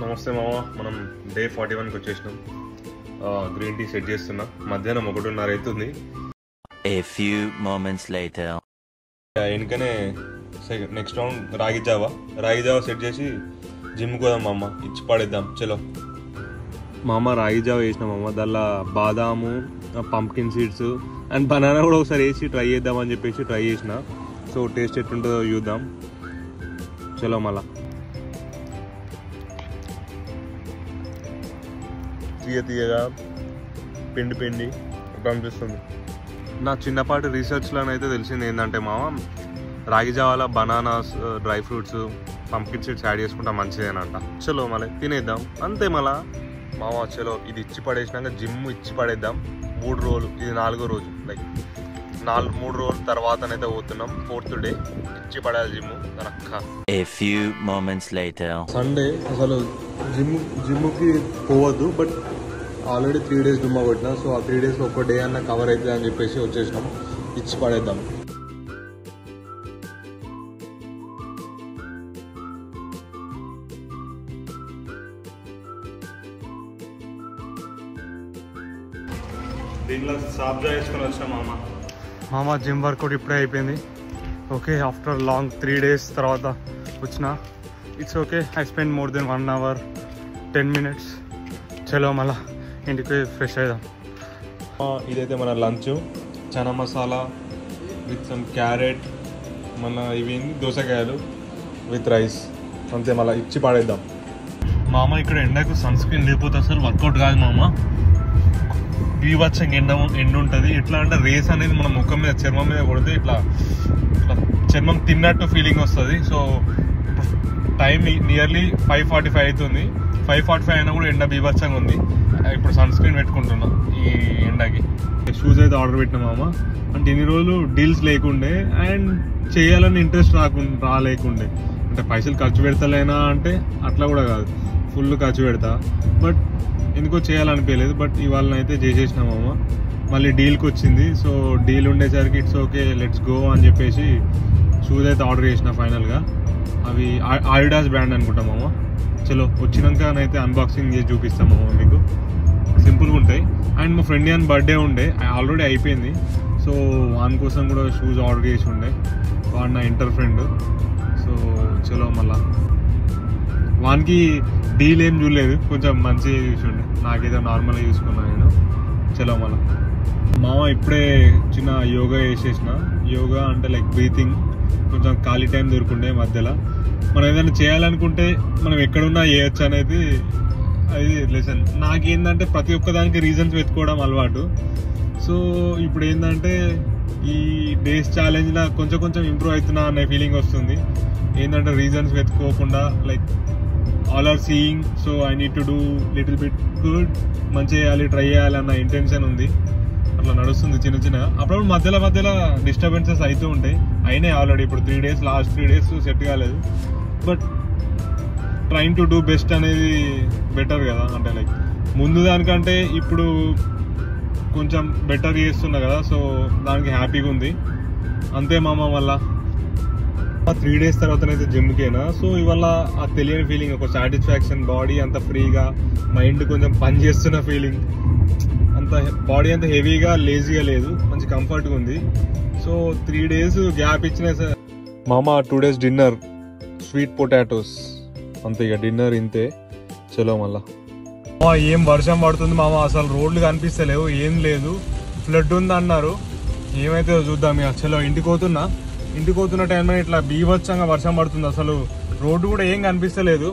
నమస్తే మామ, మనం డే 41కి వచ్చేసినాం. గ్రీన్ టీ సెట్ చేస్తున్నా. మధ్యాహ్నం 1:30 అవుతుంది. A few moments later. వెనుకనే నెక్స్ట్ రౌండ్ రాగి జావా సెట్ చేసి జిమ్కి పోదాం మామ, ఇచ్చి పడేద్దాం. చలో మామ, రాగి జావా వేసినాం మామ. దానిలో బాదాము, పంప్కిన్ సీడ్స్ అండ్ బనానా కూడా ఒకసారి వేసి ట్రై చేద్దామని చెప్పేసి ట్రై చేసిన. సో టేస్ట్ ఎట్లుంటుందో చూద్దాం. చలో మళ్ళా తీయగా పిండి అనిపిస్తుంది. నా చిన్నపాటి రీసెర్చ్లోనైతే తెలిసింది ఏంటంటే మామ, రాగి జావాలో bananas, dry fruits, pumpkin seeds add చేసుకుంటా మంచిదేనంట. చలో మళ్ళీ తినేద్దాం అంతే. మళ్ళా మామ చలో ఇది ఇచ్చి పడేసినాక జిమ్ ఇచ్చి పడేద్దాం. 3 రోజులు, ఇది 4వ రోజు. లైక్ 3 రోజుల తర్వాతనైతే పోతున్నాం. 4th డే ఇచ్చి పడాలి జిమ్ కనక్క. A few moments later. Sunday అసలు జిమ్కి పోవద్దు, బట్ ఆల్రెడీ 3 డేస్ డుమ్మా కొట్టినా. సో ఆ 3 డేస్ ఒక్క డే అన్న కవర్ అవుతుంది అని చెప్పేసి వచ్చేసినాం. ఇచ్చి పడేద్దాం. దీంట్లో సాబ్జా వేసుకొని వచ్చిన మామ జిమ్ వర్కౌట్ ఇప్పుడే అయిపోయింది. ఓకే, ఆఫ్టర్ లాంగ్ 3 డేస్ తర్వాత వచ్చిన. It's okay. I spend more than 1 hour 10 minutes. చలో మళ్ళా ఇంటికి ఫ్రెష్ అవుదాం. ఇదైతే మన lunch. Chana masala with some carrot, మన ఇవి దోసకాయలు విత్ రైస్ అంతే. మళ్ళీ ఇచ్చి పడేద్దాం మామ. ఇక్కడ ఎండకు సన్ స్క్రీన్ లేకపోతే అసలు వర్కౌట్ కాదు మామ. బీభత్సంగా ఎండ ఉంటుంది. ఎట్లా అంటే రేస్ అనేది మన ముఖం మీద, చర్మం మీద కొడితే ఇట్లా చర్మం తిన్నట్టు ఫీలింగ్ వస్తుంది. సో టైం నియర్లీ 5:45 అవుతుంది. 5:45 అయినా కూడా ఎండ బీభత్సంగా ఉంది. ఇప్పుడు సన్ స్క్రీన్ పెట్టుకుంటున్నాం ఈ ఎండకి. షూస్ అయితే ఆర్డర్ పెట్టినామా. అంటే ఇన్ని రోజులు డీల్స్ లేకుండే అండ్ చేయాలని ఇంట్రెస్ట్ రాలేకుండే. అంటే పైసలు ఖర్చు పెడతలేనా అంటే అట్లా కూడా కాదు, ఫుల్ ఖర్చు పెడతా. బట్ ఎందుకో చేయాలనిపించలేదు. బట్ ఇవాళ అయితే చేసేసినామా. మళ్ళీ డీల్కి వచ్చింది. సో డీల్ ఉండేసరికి ఇట్స్ ఓకే లెట్స్ గో అని చెప్పేసి షూస్ అయితే ఆర్డర్ చేసిన ఫైనల్గా. అవి ఆడిడాస్ బ్రాండ్ అనుకుంటామా. చలో వచ్చినాకనైతే అన్బాక్సింగ్ చేసి చూపిస్తాము మీకు. సింపుల్గా ఉంటాయి. అండ్ మా ఫ్రెండ్ అని బర్త్డే ఉండే, ఆల్రెడీ అయిపోయింది. సో వాని కోసం కూడా షూస్ ఆర్డర్ చేసి ఉండే. వాడు నా ఇంటర్ ఫ్రెండ్. సో చలో మళ్ళా వానికి డీల్ ఏం చూడలేదు, కొంచెం మంచిగా చూసి ఉండే. నాకేదో నార్మల్గా చూసుకున్నా నేను. చలో మళ్ళా మామ ఇప్పుడే చిన్న యోగా చేసేసిన. యోగా అంటే లైక్ బ్రీతింగ్. కొంచెం ఖాళీ టైం దొరుకుండే మధ్యలో. మనం ఏదైనా చేయాలనుకుంటే మనం ఎక్కడున్నా చేయొచ్చు అనేది అది లెసన్. నాకేంటంటే ప్రతి ఒక్కదానికి రీజన్స్ వెతుకోవడం అలవాటు. సో ఇప్పుడు ఏంటంటే ఈ డేస్ ఛాలెంజ్లో కొంచెం ఇంప్రూవ్ అవుతున్నా అనే ఫీలింగ్ వస్తుంది. ఏంటంటే రీజన్స్ వెతుక్కోకుండా like all are seeing. So I need to do little bit good. మంచి చేయాలి, ట్రై చేయాలి అన్న ఇంటెన్షన్ ఉంది. అట్లా నడుస్తుంది చిన్నగా. అప్పుడప్పుడు మధ్యలో డిస్టర్బెన్సెస్ అవుతూ ఉంటాయి. అయినాయి ఆల్రెడీ. ఇప్పుడు 3 డేస్, లాస్ట్ 3 డేస్ సెట్ కాలేదు. But trying to do best అనేది బెటర్ కదా. అంటే లైక్ ముందు దానికంటే ఇప్పుడు కొంచెం బెటర్ చేస్తున్నా కదా. సో దానికి హ్యాపీగా ఉంది అంతే మామ. మళ్ళా 3 డేస్ తర్వాతనైతే జిమ్కేనా. సో ఇవాళ ఆ తెలియని ఫీలింగ్, ఒక సాటిస్ఫాక్షన్. బాడీ అంత ఫ్రీగా, మైండ్ కొంచెం పని చేస్తున్న ఫీలింగ్. అంత బాడీ అంత హెవీగా, లేజీగా లేదు, మంచి కంఫర్ట్గా ఉంది. సో 3 డేస్ గ్యాప్ ఇచ్చిన మామ. 2 డేస్ డిన్నర్ స్వీట్ పొటాటోస్ అంతే. ఇక డిన్నర్ ఇంతే. చలో మళ్ళా ఏం వర్షం పడుతుంది మామ. అసలు రోడ్లు కనిపిస్తలేవు, ఏం లేదు. ఫ్లడ్ ఉంది అన్నారు. ఏమైతే చూద్దాం ఇక. చలో ఇంటికి పోతున్న టైంలో ఇట్లా బీభత్సంగా వర్షం పడుతుంది. అసలు రోడ్డు కూడా ఏం కనిపిస్తలేదు.